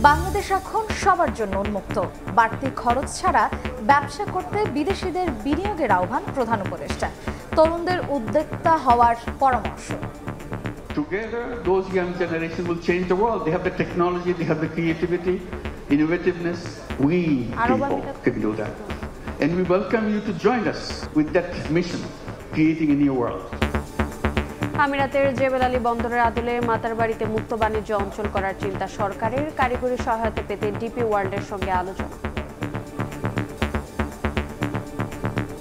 বাংলাদেশ এখন সবার জন্য উন্মুক্ত। বাড়তি খরচ ছাড়া ব্যবসা করতে বিদেশিদের বিনিয়োগের আহ্বান প্রধান উপদেষ্টা। তরুণদের উদ্যোক্তা হওয়ার পরামর্শ। Together, those young generation will change the world. They have the technology, they have the creativity, innovativeness. We people can do that. And we welcome you to join us with that mission, creating a new world. আমিরাতের জেবেল আলী বন্দরের আদলে মাতারবাড়িতে মুক্ত বাণিজ্য অঞ্চল করার চিন্তা সরকারের। কারিগরি সহায়তা পেতে ডিপি ওয়ার্ল্ডের সঙ্গে আলোচনা।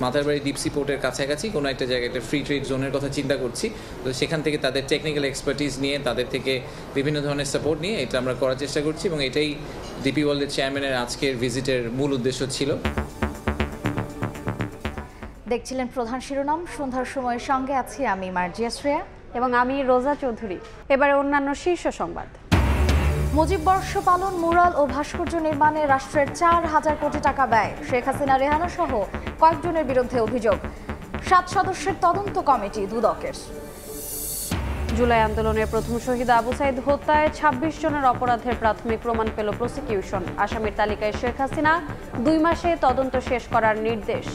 মাতারবাড়ি ডিপসি পোর্টের কাছাকাছি কোনো একটা জায়গায় একটা ফ্রি ট্রেড জোনের কথা চিন্তা করছি। তো সেখান থেকে তাদের টেকনিক্যাল এক্সপার্টিস নিয়ে, তাদের থেকে বিভিন্ন ধরনের সাপোর্ট নিয়ে এটা আমরা করার চেষ্টা করছি, এবং এটাই ডিপি ওয়ার্ল্ডের চেয়ারম্যানের আজকের ভিজিটের মূল উদ্দেশ্য ছিল। দেখছিলেন প্রধান শিরোনাম। সন্ধ্যার সময় সঙ্গে আছি আমি মার্জিয়া শ্রেয়া এবং আমি রোজা চৌধুরী। এবারে অন্যান্য শীর্ষ সংবাদ। মুজিব বর্ষ পালন, মুরাল ও ভাস্কর্য নির্মাণে রাষ্ট্রের 4,000 কোটি টাকা ব্যয়। শেখ হাসিনা, রেহানা সহ কয়েকজনের বিরুদ্ধে অভিযোগ। 7 সদস্যের তদন্ত কমিটি দুদকের। জুলাই আন্দোলনের প্রথম শহীদ আবু সাইদ হত্যায় 26 জনের অপরাধের প্রাথমিক প্রমাণ পেল প্রসিকিউশন। আসামির তালিকায় শেখ হাসিনা। 2 মাসে তদন্ত শেষ করার নির্দেশ।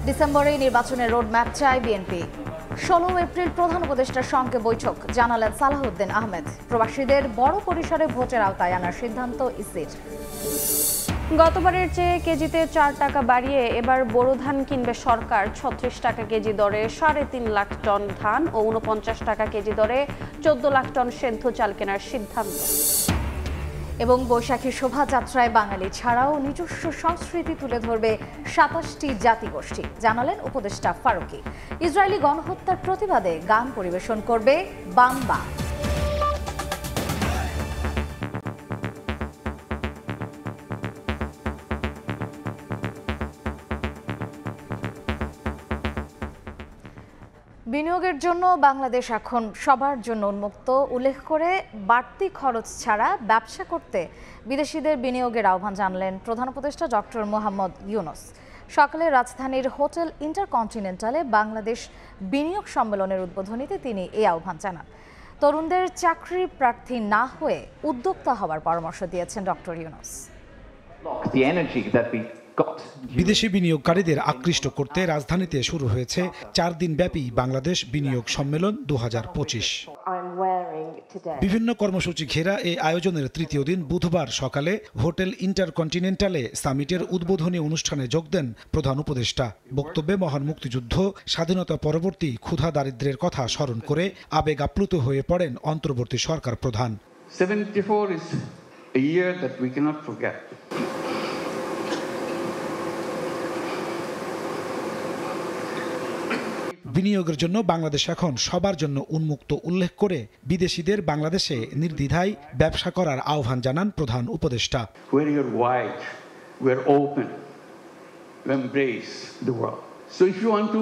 ডিসেম্বরে নির্বাচনের রোডম্যাপ চায় বিএনপি। 16 এপ্রিল প্রধান উপদেষ্টার সঙ্গে বৈঠক, জানালেন সালাহউদ্দিন আহমেদ। প্রবাসীদের বড় পরিসরে ভোটের আওতায় আনার সিদ্ধান্ত ইসির। গতবারের চেয়ে কেজিতে 4 টাকা বাড়িয়ে এবার বোরো ধান কিনবে সরকার। 36 টাকা কেজি দরে 3.5 লাখ টন ধান ও 49 টাকা কেজি দরে 14 লাখ টন সেদ্ধ চাল কেনার সিদ্ধান্ত। এবং বৈশাখী শোভাযাত্রায় বাঙালি ছাড়াও নিজস্ব সংস্কৃতি তুলে ধরবে 27টি জাতিগোষ্ঠী, জানালেন উপদেষ্টা ফারুকী। ইসরায়েলি গণহত্যার প্রতিবাদে গান পরিবেশন করবে বাম্বা। বিনিয়োগের জন্য বাংলাদেশ এখন সবার জন্য উন্মুক্ত উল্লেখ করে বাড়তি খরচ ছাড়া ব্যবসা করতে বিদেশিদের বিনিয়োগের আহ্বান জানালেন প্রধান উপদেষ্টা ডক্টর মোহাম্মদ ইউনুস। সকালে রাজধানীর হোটেল ইন্টারকন্টিনেন্টালে বাংলাদেশ বিনিয়োগ সম্মেলনের উদ্বোধনীতে তিনি এই আহ্বান জানান। তরুণদের চাকরি প্রার্থী না হয়ে উদ্যোক্তা হওয়ার পরামর্শ দিয়েছেন ডক্টর ইউনুস। বিদেশি বিনিয়োগকারীদের আকৃষ্ট করতে রাজধানীতে শুরু হয়েছে 4 দিনব্যাপী বাংলাদেশ বিনিয়োগ সম্মেলন 2025। বিভিন্ন কর্মসূচি ঘেরা এই আয়োজনের তৃতীয় দিন বুধবার সকালে হোটেল ইন্টারকন্টিনেন্টালে সামিটের উদ্বোধনী অনুষ্ঠানে যোগ দেন প্রধান উপদেষ্টা। বক্তব্যে মহান মুক্তিযুদ্ধ, স্বাধীনতা পরবর্তী ক্ষুধা দারিদ্র্যের কথা স্মরণ করে আবেগ আপ্লুত হয়ে পড়েন অন্তর্বর্তী সরকার প্রধান। 74 is a year that we cannot forget. বিনিয়োগের জন্য বাংলাদেশ এখন সবার জন্য উন্মুক্ত উল্লেখ করে বিদেশিদের বাংলাদেশে নির্দ্বিধায় ব্যবসা করার আহ্বান জানান প্রধান উপদেষ্টা। Where you're wide, we're open, we embrace the world. So if you want to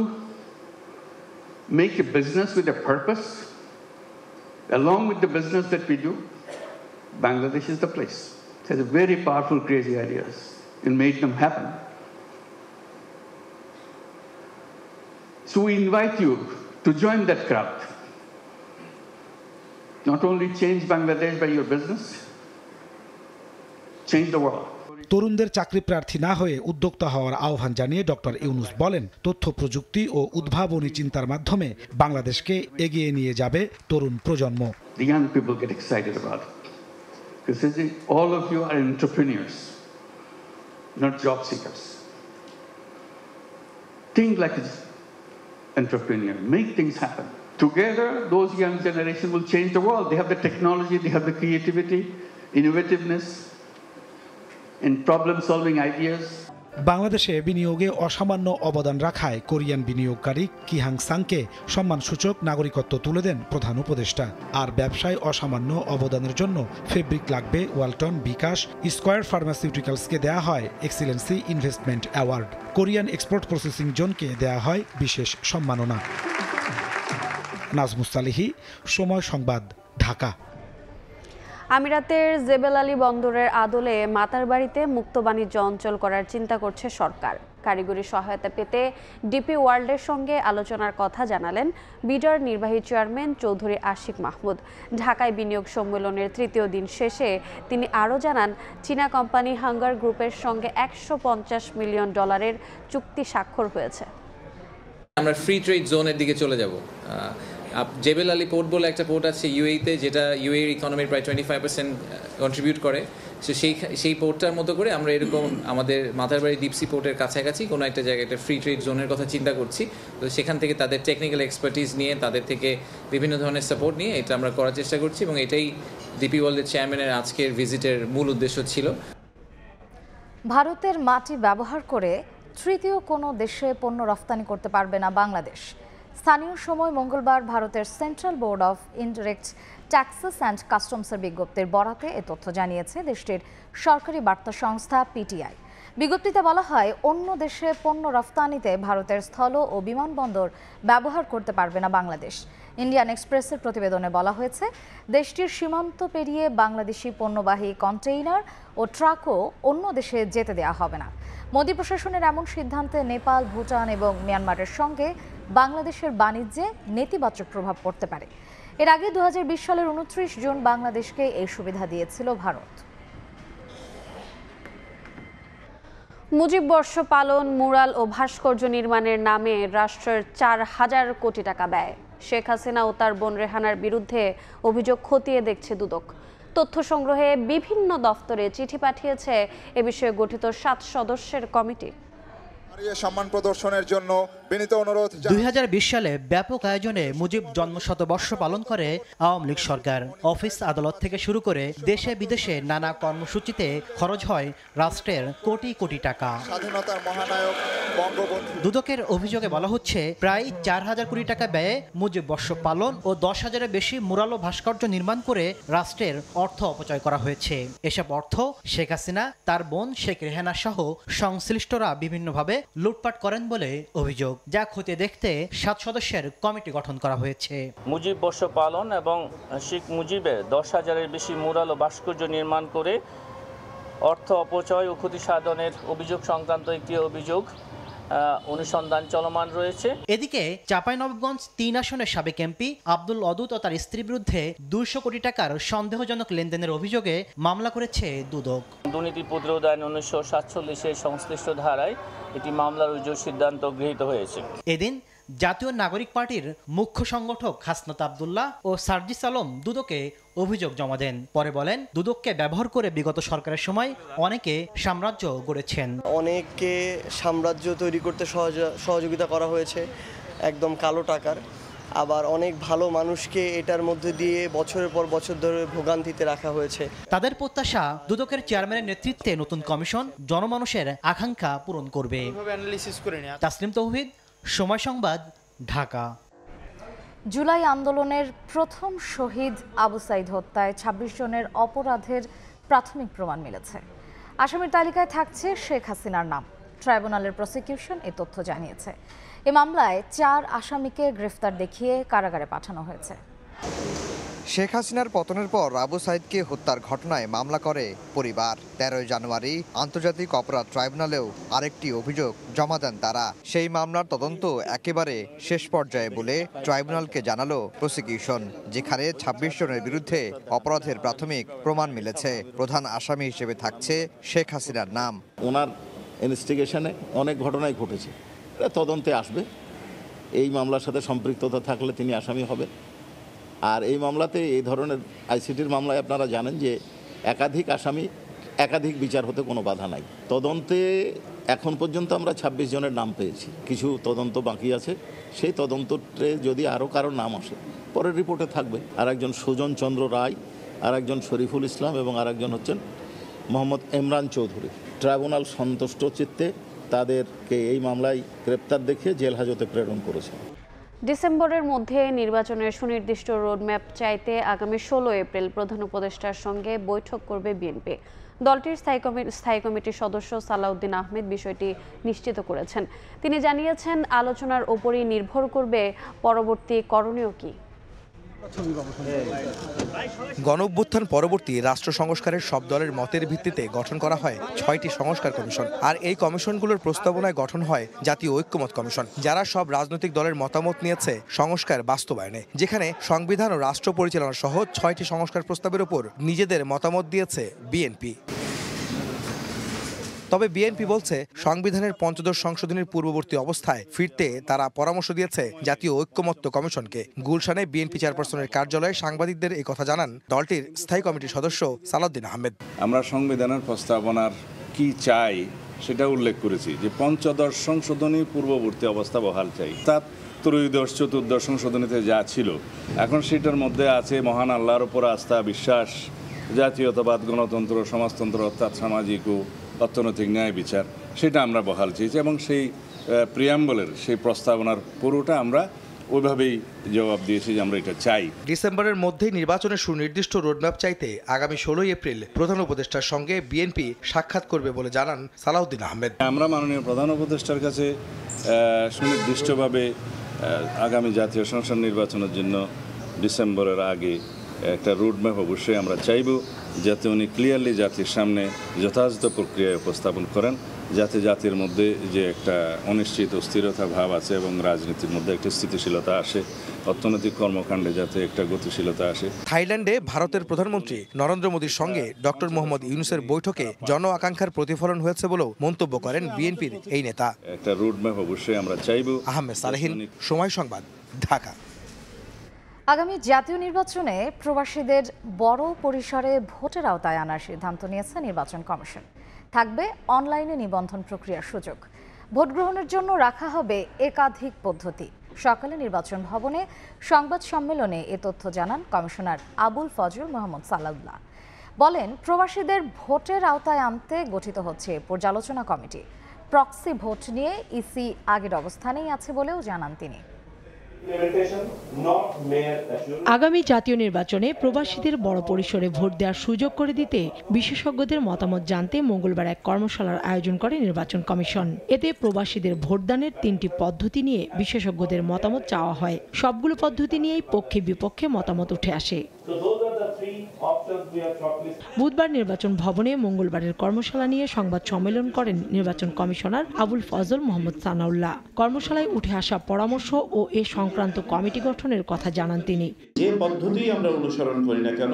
make a business with a purpose, along with the business that we do, Bangladesh is the place. It has very powerful, crazy ideas and made them happen. So we invite you to join that crowd. Not only change Bangladesh by your business, change the world. তরুণদের চাকরি প্রার্থী না হয়ে উদ্যোক্তা হওয়ার আহ্বান জানিয়ে doctor Yunus বলেন, তথ্য প্রযুক্তি ও উদ্ভাবনী চিন্তার মাধ্যমে বাংলাদেশকে এগিয়ে নিয়ে যাবে তরুণ প্রজন্ম। The young people get excited about it. Because all of you are entrepreneurs, not job seekers. Think like an entrepreneur, make things happen. Together, those young generation will change the world. They have the technology, they have the creativity, innovativeness, and problem-solving ideas. বাংলাদেশে বিনিয়োগে অসামান্য অবদান রাখায় Korean বিনিয়োগকারী কিহাং সাংকে সম্মানসূচক নাগরিকত্ব তুলে দেন প্রধান উপদেষ্টা। আর ব্যবসায় অসামান্য অবদানের জন্য ফেব্রিক লাগবে ওয়ালটন, বিকাশ, স্কয়ার ফার্মাসিউটিক্যালসকে দেয়া হয় excellency investment award. Korean export processing জোনকে দেয়া হয় বিশেষ সম্মাননা। নাজমুস সালিহি, সময় সংবাদ, ঢাকা। আমিরাতের জেবেল আলী বন্দরের আদলে মাতারবাড়িতে মুক্ত বাণিজ্য অঞ্চল করার চিন্তা করছে সরকার। কারিগরি সহায়তা পেতে ডিপি ওয়ার্ল্ডের সঙ্গে আলোচনার কথা জানালেন বিডার নির্বাহী চেয়ারম্যান চৌধুরী আশিক মাহমুদ। ঢাকায় বিনিয়োগ সম্মেলনের তৃতীয় দিন শেষে তিনি আরও জানান, চীনা কোম্পানি হাঙ্গার গ্রুপের সঙ্গে $150 মিলিয়ন চুক্তি স্বাক্ষর হয়েছে। আমরা ফ্রি ট্রেড জোনের দিকে চলে যাব। জেবেল আলী পোর্ট বলে একটা পোর্ট আছে ইউএইতে, যেটা ইউএইর ইকোনমির প্রায় 25% কন্ট্রিবিউট করে। সো সেই পোর্টটার মতো করে আমরা এরকম আমাদের মাথারবাড়ি ডিপসি পোর্টের কাছাকাছি কোনো একটা জায়গায় একটা ফ্রি ট্রেড জোনের কথা চিন্তা করছি। তো সেখান থেকে তাদের টেকনিক্যাল এক্সপার্টিস নিয়ে, তাদের থেকে বিভিন্ন ধরনের সাপোর্ট নিয়ে এটা আমরা করার চেষ্টা করছি, এবং এটাই ডিপি ওয়ার্ল্ডের চেয়ারম্যানের আজকের ভিজিটের মূল উদ্দেশ্য ছিল। ভারতের মাটি ব্যবহার করে তৃতীয় কোনো দেশে পণ্য রফতানি করতে পারবে না বাংলাদেশ। স্থানীয় সময় মঙ্গলবার ভারতের Central Board of Indirect Taxes and কাস্টমসের বিজ্ঞপ্তির বরাতে এ তথ্য জানিয়েছে দেশটির সরকারি বার্তা সংস্থা পিটিআই। বিজ্ঞপ্তিতে বলা হয়, অন্য দেশে পণ্য রফতানিতে ভারতের স্থল ও বিমানবন্দর ব্যবহার করতে পারবে না বাংলাদেশ। ইন্ডিয়ান এক্সপ্রেসের প্রতিবেদনে বলা হয়েছে, দেশটির সীমান্ত পেরিয়ে বাংলাদেশি পণ্যবাহী কন্টেইনার ও ট্রাকও অন্য দেশে যেতে দেওয়া হবে না। মোদী প্রশাসনের এমন সিদ্ধান্তে নেপাল, ভুটান এবং মিয়ানমারের সঙ্গে বাংলাদেশের বাণিজ্যে নেতিবাচক প্রভাব পড়তে পারে। এর আগে 2020 সালের 29 জুন বাংলাদেশকে এই সুবিধা দিয়েছিল ভারত। মুজিব বর্ষ পালন, মুরাল ও ভাস্কর্য নির্মাণের নামে রাষ্ট্রের 4,000 কোটি টাকা ব্যয়। শেখ হাসিনা ও তার বোন রেহানার বিরুদ্ধে অভিযোগ খতিয়ে দেখছে দুদক। তথ্য সংগ্রহে বিভিন্ন দফতরে চিঠি পাঠিয়েছে এ বিষয়ে গঠিত 7 সদস্যের কমিটি। সম্মান প্রদর্শনের জন্য বিনীত অনুরোধ। 2020 সালে ব্যাপক আয়োজনে মুজিব জন্মশতবর্ষ পালন করে আওয়ামী লীগ সরকার। অফিস আদালত থেকে শুরু করে দেশে বিদেশে নানা কর্মসূচিতে খরচ হয় রাষ্ট্রের কোটি কোটি টাকা। স্বাধীনতার মহানায়ক বঙ্গবন্ধু। দুদকের অভিযোগে বলা হচ্ছে, প্রায় 4,000 কোটি টাকা ব্যয়ে মুজিব বর্ষ পালন ও 10,000-এর বেশি মুরাল ও ভাস্কর্য নির্মাণ করে রাষ্ট্রের অর্থ অপচয় করা হয়েছে। এসব অর্থ শেখ হাসিনা, তার বোন শেখ রেহানা সহ সংশ্লিষ্টরা বিভিন্নভাবে লুটপাট করেন বলে অভিযোগ, যা খতিয়ে দেখতে 7 সদস্যের কমিটি গঠন করা হয়েছে। মুজিব বর্ষ পালন এবং শেখ মুজিবের 10,000-এর বেশি মুরাল ও ভাস্কর্য নির্মাণ করে অর্থ অপচয় ও ক্ষতি সাধনের অভিযোগ সংক্রান্ত একটি অভিযোগ অনুসন্ধান চলমান রয়েছে। এদিকে চাঁপাইনবাবগঞ্জ 3 আসনের সাবেক এমপি আব্দুল অদুদ ও তার স্ত্রীর বিরুদ্ধে 200 কোটি টাকার সন্দেহজনক লেনদেনের অভিযোগে মামলা করেছে দুদক। দুর্নীতি প্রতিরোধ আইন 1947-এর সংশ্লিষ্ট ধারায় এটি মামলার রুজুর সিদ্ধান্ত গৃহীত হয়েছে। এদিন জাতীয় নাগরিক পার্টির মুখ্য সংগঠক হাসনাত আব্দুল্লাহ ও সার্জিস আলম দুদকে অভিযোগ জমা দেন। পরে বলেন, দুদককে ব্যবহার করে বিগত সরকারের সময় অনেকে সাম্রাজ্য গড়েছেন। অনেককে সাম্রাজ্য তৈরি করতে সহযোগিতা করা হয়েছে একদম কালো টাকার। আবার অনেক ভালো মানুষকে এটার মধ্যে দিয়ে বছরের পর বছর ধরে ভোগান্তিতে রাখা হয়েছে। তাদের প্রত্যাশা, দুদকের চেয়ারম্যানের নেতৃত্বে নতুন কমিশন জনমানুষের আকাঙ্ক্ষা পূরণ করবে। তাসলিম তৌহিদ, সময় সংবাদ, ঢাকা। জুলাই আন্দোলনের প্রথম শহীদ আবু সাইদ হত্যায় 26 জনের অপরাধের প্রাথমিক প্রমাণ মিলেছে। আসামির তালিকায় থাকছে শেখ হাসিনার নাম। ট্রাইব্যুনালের প্রসিকিউশন এ তথ্য জানিয়েছে। এ মামলায় 4 আসামিকে গ্রেফতার দেখিয়ে কারাগারে পাঠানো হয়েছে। শেখ হাসিনার পতনের পর আবু সাইদকে হত্যার ঘটনায় মামলা করে পরিবার। 13 জানুয়ারি আন্তর্জাতিক অপরাধ ট্রাইব্যুনালেও আরেকটি অভিযোগ জমা দেন তারা। সেই মামলার তদন্ত একেবারে শেষ পর্যায়ে বলে ট্রাইব্যুনালকে জানালো প্রসিকিউশন, যেখানে 26 জনের বিরুদ্ধে অপরাধের প্রাথমিক প্রমাণ মিলেছে। প্রধান আসামি হিসেবে থাকছে শেখ হাসিনার নাম। ওনার ইনভেস্টিগেশনে অনেক ঘটনাই ঘটেছে, তদন্তে আসবে। এই মামলার সাথে সম্পৃক্ততা থাকলে তিনি আসামি হবেন। আর এই মামলাতে এই ধরনের আইসিটির মামলায় আপনারা জানেন যে একাধিক আসামি, একাধিক বিচার হতে কোনো বাধা নাই। তদন্তে এখন পর্যন্ত আমরা 26 জনের নাম পেয়েছি, কিছু তদন্ত বাকি আছে। সেই তদন্তে যদি আরও কারো নাম আসে পরের রিপোর্টে থাকবে। আর একজন সুজন চন্দ্র রায়, আর একজন শরীফুল ইসলাম এবং আর একজন হচ্ছেন মোহাম্মদ ইমরান চৌধুরী। ট্রাইব্যুনাল সন্তুষ্ট চিত্তে তাদেরকে এই মামলায় গ্রেপ্তার দেখিয়ে জেল হাজতে প্রেরণ করেছে। ডিসেম্বরের মধ্যে নির্বাচনের সুনির্দিষ্ট রোডম্যাপ চাইতে আগামী 16 এপ্রিল প্রধান উপদেষ্টার সঙ্গে বৈঠক করবে বিএনপি। দলটির স্থায়ী কমিটির সদস্য সালাউদ্দিন আহমেদ বিষয়টি নিশ্চিত করেছেন। তিনি জানিয়েছেন, আলোচনার ওপরই নির্ভর করবে পরবর্তী করণীয় কি। গণঅভ্যুত্থান পরবর্তী রাষ্ট্র সংস্কারের সব দলের মতের ভিত্তিতে গঠন করা হয় 6টি সংস্কার কমিশন। আর এই কমিশনগুলোর প্রস্তাবনায় গঠন হয় জাতীয় ঐক্যমত কমিশন, যারা সব রাজনৈতিক দলের মতামত নিয়েছে সংস্কার বাস্তবায়নে। যেখানে সংবিধান ও রাষ্ট্র পরিচালনা সহ 6টি সংস্কার প্রস্তাবের উপর নিজেদের মতামত দিয়েছে বিএনপি। তবে বিএনপি বলছে সংবিধানের ৫ম সংশোধনীর পূর্ববর্তী অবস্থায় ফিরতে তারা পরামর্শ দিয়েছে জাতীয় ঐক্যমত্য কমিশনকে। গুলশানে বিএনপি চেয়ারপারসনের কার্যালয়ে সাংবাদিকদের এই কথা জানান দলটির স্থায়ী কমিটির সদস্য সালাউদ্দিন আহমেদ। আমরা সংবিধানের প্রস্তাবনার কি চাই সেটা উল্লেখ করেছি যে ৫ম সংশোধনী পূর্ববর্তী অবস্থা বহাল চাই। তার ত্রয়োদশ চতুর্দশ সংশোধনীতে যা ছিল এখন সেটার মধ্যে আছে মহান আল্লাহর উপর আস্থা, বিশ্বাস, জাতীয়তাবাদ, গণতন্ত্র, সমাজতন্ত্র অর্থাৎ সামাজিক ও অর্থনৈতিক ন্যায় বিচার, সেটা আমরা বহাল চেয়েছি এবং সেই প্রিয়াম্বলের সেই প্রস্তাবনার পুরোটা আমরা ওইভাবেই জবাব দিয়েছি যে আমরা এটা চাই। ডিসেম্বরের মধ্যেই নির্বাচনের সুনির্দিষ্ট রোডম্যাপ চাইতে আগামী ১৬ এপ্রিল প্রধান উপদেষ্টার সঙ্গে বিএনপি সাক্ষাৎ করবে বলে জানান সালাউদ্দিন আহমেদ। আমরা মাননীয় প্রধান উপদেষ্টার কাছে সুনির্দিষ্টভাবে আগামী জাতীয় সংসদ নির্বাচনের জন্য ডিসেম্বরের আগে একটা রোডম্যাপ অবশ্যই আমরা চাইব, যাতে উনি ক্লিয়ারলি জাতির সামনে যথাযথ প্রক্রিয়ায় উপস্থাপন করেন, যাতে জাতির মধ্যে যে একটা অনিশ্চিত অস্থিরতা ভাব আছে এবং রাজনীতির মধ্যে একটা স্থিতিশীলতা আসে, অর্থনৈতিক কর্মকাণ্ডে যাতে একটা গতিশীলতা আসে। থাইল্যান্ডে ভারতের প্রধানমন্ত্রী নরেন্দ্র মোদীর সঙ্গে ডক্টর মোহাম্মদ ইউনূসের বৈঠকে জন আকাঙ্ক্ষার প্রতিফলন হয়েছে বলেও মন্তব্য করেন বিএনপির এই নেতা। একটা রোডম্যাপ অবশ্যই আমরা চাইব। আহমেদ সালেহীন, সময় সংবাদ, ঢাকা। আগামী জাতীয় নির্বাচনে প্রবাসীদের বড় পরিসরে ভোটের আওতায় আনার সিদ্ধান্ত নিয়েছে নির্বাচন কমিশন। থাকবে অনলাইনে নিবন্ধন প্রক্রিয়ার সুযোগ। ভোট গ্রহণের জন্য রাখা হবে একাধিক পদ্ধতি। সকালে নির্বাচন ভবনে সংবাদ সম্মেলনে এ তথ্য জানান কমিশনার আবুল ফজল মোহাম্মদ সালাউল্লাহ। বলেন, প্রবাসীদের ভোটের আওতায় আনতে গঠিত হচ্ছে পর্যালোচনা কমিটি। প্রক্সি ভোট নিয়ে ইসি আগের অবস্থানেই আছে বলেও জানান তিনি। আগামী জাতীয় নির্বাচনে প্রবাসীদের বড় পরিসরে ভোট দেওয়ার সুযোগ করে দিতে বিশেষজ্ঞদের মতামত জানতে মঙ্গলবার এক কর্মশালার আয়োজন করে নির্বাচন কমিশন। এতে প্রবাসীদের ভোটদানের 3টি পদ্ধতি নিয়ে বিশেষজ্ঞদের মতামত চাওয়া হয়। সবগুলো পদ্ধতি নিয়েই পক্ষে বিপক্ষে মতামত উঠে আসে। বুধবার নির্বাচন ভবনে মঙ্গলবারের কর্মশালা নিয়ে সংবাদ সম্মেলন করেন নির্বাচন কমিশনার আবুল ফজল মোহাম্মদ সানাউল্লাহ। কর্মশালায় উঠে আসা পরামর্শ ও এ সংক্রান্ত কমিটি গঠনের কথা জানান তিনি। যে পদ্ধতি আমরা অনুসরণ করি না কেন,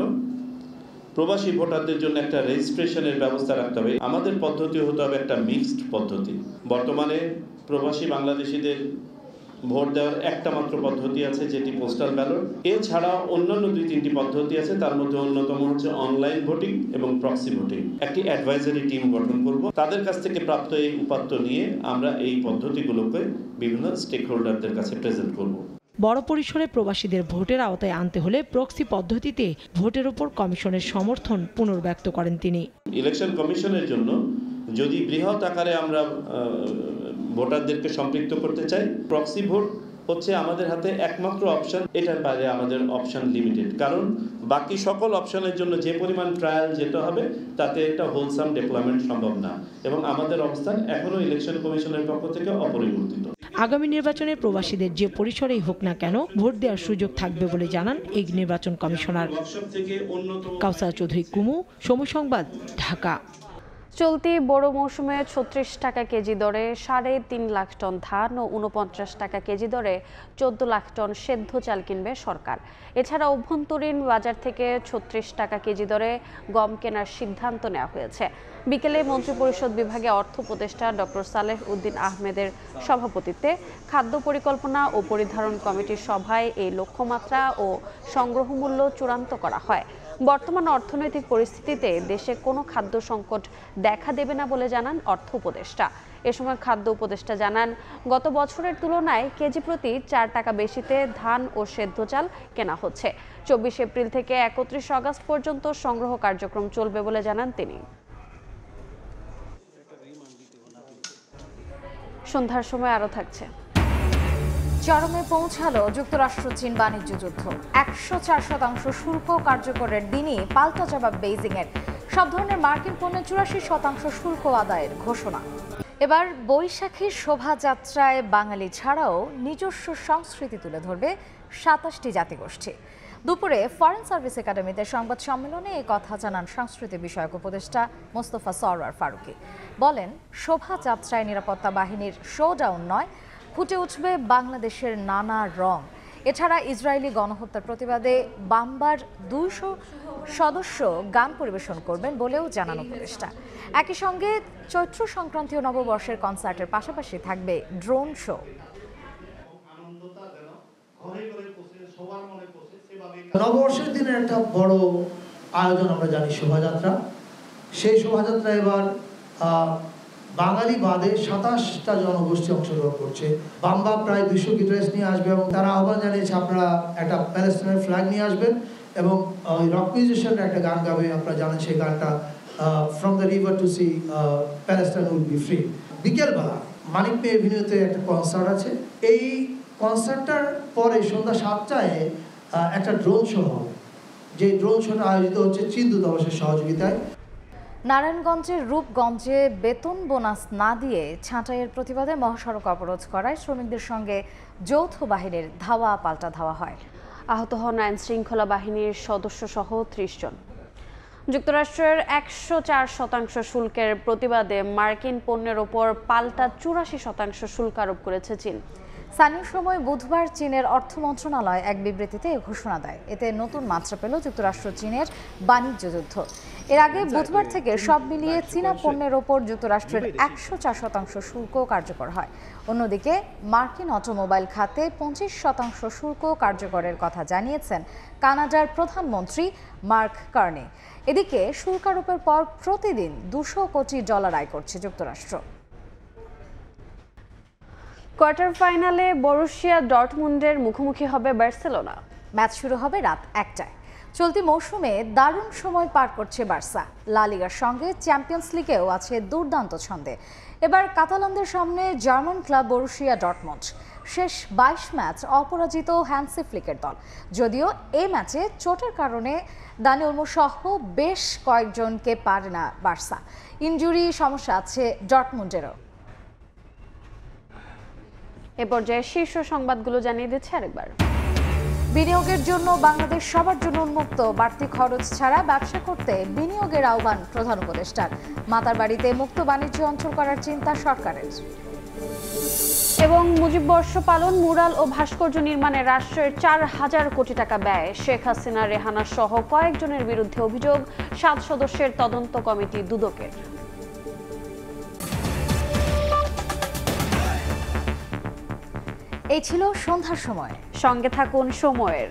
প্রবাসী ভোটারদের জন্য একটা রেজিস্ট্রেশনের ব্যবস্থা রাখতে হবে। আমাদের পদ্ধতি হতে হবে একটা মিক্সড পদ্ধতি। বর্তমানে প্রবাসী বাংলাদেশিদের ভোট দেওয়ার একটা মাত্র পদ্ধতি আছে, যেটি পোস্টাল ব্যালট। এছাড়া অন্যান্য 2-3টি পদ্ধতি আছে, তার মধ্যে অন্যতম হচ্ছে অনলাইন ভোটিং এবং প্রক্সি ভোটিং। একটি অ্যাডভাইজারি টিম গঠন করব, তাদের কাছ থেকে প্রাপ্ত এই উপাত্ত নিয়ে আমরা এই পদ্ধতিগুলোকে বিভিন্ন স্টেক হোল্ডারদের কাছে প্রেজেন্ট করব। বড় পরিসরে প্রবাসীদের ভোটের আওতায় আনতে হলে প্রক্সি পদ্ধতিতে ভোটের উপর কমিশনের সমর্থন পুনর্ব্যক্ত করেন তিনি। ইলেকশন কমিশনের জন্য যদি বৃহৎ আকারে আমরা ভোটারদেরকে সম্পৃক্ত করতে চাই, প্রক্সি ভোট হচ্ছে আমাদের হাতে একমাত্র অপশন। এটার বাইরে আমাদের অপশন লিমিটেড, কারণ বাকি সকল অপশনের জন্য যে পরিমাণ ট্রায়াল যেতে হবে তাতে একটা হোলসাম ডেভেলপমেন্ট সম্ভব না, এবং আমাদের অবস্থান এখনো ইলেকশন কমিশনের পক্ষ থেকে অপরিবর্তিত। আগামী নির্বাচনে প্রবাসীদের যে পরিসরেই হোক না কেন ভোট দেওয়ার সুযোগ থাকবে বলে জানান এই নির্বাচন কমিশনার। কাউসার চৌধুরী কুমু, সময় সংবাদ, ঢাকা। চলতি বড় মৌসুমে ৩৬ টাকা কেজি দরে ৩.৫ লাখ টন ধান ও ৪৯ টাকা কেজি দরে ১৪ লাখ টন সেদ্ধ চাল কিনবে সরকার। এছাড়া অভ্যন্তরীণ বাজার থেকে ৩৬ টাকা কেজি দরে গম কেনার সিদ্ধান্ত নেওয়া হয়েছে। বিকেলে মন্ত্রিপরিষদ বিভাগে অর্থ উপদেষ্টা ডক্টর সালেহ উদ্দিন আহমেদের সভাপতিত্বে খাদ্য পরিকল্পনা ও পরিধারণ কমিটির সভায় এই লক্ষ্যমাত্রা ও সংগ্রহ মূল্য চূড়ান্ত করা হয়। বর্তমান অর্থনৈতিক পরিস্থিতিতে দেশে কোনো খাদ্য সংকট দেখা দেবে না বলে জানান অর্থ উপদেষ্টা। এ সময় খাদ্য উপদেষ্টা জানান, গত বছরের তুলনায় কেজি প্রতি 4 টাকা বেশিতে ধান ও সেদ্ধ চাল কেনা হচ্ছে। 24 এপ্রিল থেকে 31 আগস্ট পর্যন্ত সংগ্রহ কার্যক্রম চলবে বলে জানান তিনি। সন্ধ্যার সময় আরও থাকছে। চরমে পৌঁছালো যুক্তরাষ্ট্র চীন বাণিজ্য যুদ্ধ। 104% শুল্ক কার্যকরের দিনই পাল্টা জবাব বেইজিংয়ের। সব ধরনের মার্কিন পণ্যে 84% শুল্ক আদায়ের ঘোষণা। এবার বৈশাখীর শোভাযাত্রায় বাঙালি ছাড়াও নিজস্ব সংস্কৃতি তুলে ধরবে 27টি জাতিগোষ্ঠী। দুপুরে ফরেন সার্ভিস একাডেমিতে সংবাদ সম্মেলনে এই কথা জানান সংস্কৃতি বিষয়ক উপদেষ্টা মোস্তফা সরওয়ার ফারুকী। বলেন, শোভাযাত্রায় নিরাপত্তা বাহিনীর শোডাউন নয়, ফুটে উঠবে বাংলাদেশের নানা রং। এছাড়া ইসরায়েলি গণহত্যার প্রতিবাদে বাম্বার 200 সদস্য গান পরিবেশন করবেন বলেও জানান উপদেষ্টা। একই সঙ্গে চৈত্র সংক্রান্তি ও নববর্ষের কনসার্টের পাশাপাশি থাকবে ড্রোন শো। নববর্ষের দিনের একটা বড় আয়োজন আমরা জানি শোভাযাত্রা। সেই শোভাযাত্রা এবার বাঙালি বাদে 27টা জনগোষ্ঠী অংশগ্রহণ করছে। বাম্বা প্রায় 200 গিটারিস্ট নিয়ে আসবে এবং তারা আহ্বান জানিয়েছে আপনারা একটা প্যালেস্টাইনের ফ্ল্যাগ নিয়ে আসবেন এবং রক মিউজিশিয়ানরা একটা গান গাবে। আপনারা জানেন সেই গানটা from the river to sea Palestine will be free. বিকেলবেলা মানিক পে এভিনিউতে একটা কনসার্ট আছে। এই কনসার্টটার পরে সন্ধ্যা 7টায় একটা ড্রোন শো হবে, যে ড্রোন শোটা আয়োজিত হচ্ছে চীন দূতাবাসের সহযোগিতায়। নারায়ণগঞ্জের রূপগঞ্জে বেতন বোনাস না দিয়ে ছাঁটাইয়ের প্রতিবাদে মহাসড়ক অবরোধ করায় শ্রমিকদের সঙ্গে যৌথ বাহিনীর ধাওয়া পাল্টা ধাওয়া হয়। আহত হন আইন শৃঙ্খলা বাহিনীর সদস্য সহ 30 জন। যুক্তরাষ্ট্রের 104% শুল্কের প্রতিবাদে মার্কিন পণ্যের ওপর পাল্টা 84% শুল্ক আরোপ করেছে চীন। স্থানীয় সময় বুধবার চীনের অর্থ মন্ত্রণালয় এক বিবৃতিতে এ ঘোষণা দেয়। এতে নতুন মাত্রা পেল যুক্তরাষ্ট্র চীনের বাণিজ্য যুদ্ধ। এর আগে বুধবার থেকে সব মিলিয়ে চীনা পণ্যের ওপর যুক্তরাষ্ট্রের 104% শুল্ক কার্যকর হয়। অন্যদিকে মার্কিন অটোমোবাইল খাতে 25% শুল্ক কার্যকরের কথা জানিয়েছেন কানাডার প্রধানমন্ত্রী মার্ক কার্নি। এদিকে শুল্ক আরোপের পর প্রতিদিন $200 কোটি আয় করছে যুক্তরাষ্ট্র। কোয়ার্টার ফাইনালে বরুশিয়া ডর্টমুন্ডের মুখোমুখি হবে বার্সেলোনা। ম্যাচ শুরু হবে রাত 1টায়। চলতি মৌসুমে দারুণ সময় পার করছে বার্সা। লা লিগার সঙ্গে চ্যাম্পিয়ন্স লিগেও আছে দুর্দান্ত ছন্দে। এবার কাতালানদের সামনে জার্মান ক্লাব বরুশিয়া ডর্টমুন্ড। শেষ 22 ম্যাচ অপরাজিত হ্যান্সি ফ্লিকের দল। যদিও এই ম্যাচে চোটের কারণে দানি ওলমো সহ বেশ কয়েকজনকে পারে না বার্সা। ইনজুরি সমস্যা আছে ডর্টমুন্ডেরও। এ পর্যায়ে শীর্ষ সংবাদগুলো জানিয়ে দিচ্ছে আরেকবার। বিনিয়োগের জন্য বাংলাদেশ সবার জন্য উন্মুক্ত, বাড়তি খরচ ছাড়া ব্যবসা করতে বিনিয়োগের আহ্বান প্রধান উপদেষ্টার। মাতারবাড়িতে মুক্ত বাণিজ্য অঞ্চল করার চিন্তা সরকারের। এবং মুজিব বর্ষ পালন, মুরাল ও ভাস্কর্য নির্মাণে রাষ্ট্রের 4000 কোটি টাকা ব্যয়। শেখ হাসিনা, রেহানা সহ কয়েকজনের বিরুদ্ধে অভিযোগ। 7 সদস্যের তদন্ত কমিটি দুদকের। এই ছিল সন্ধ্যার সময়। সঙ্গে থাকুন সময়ের।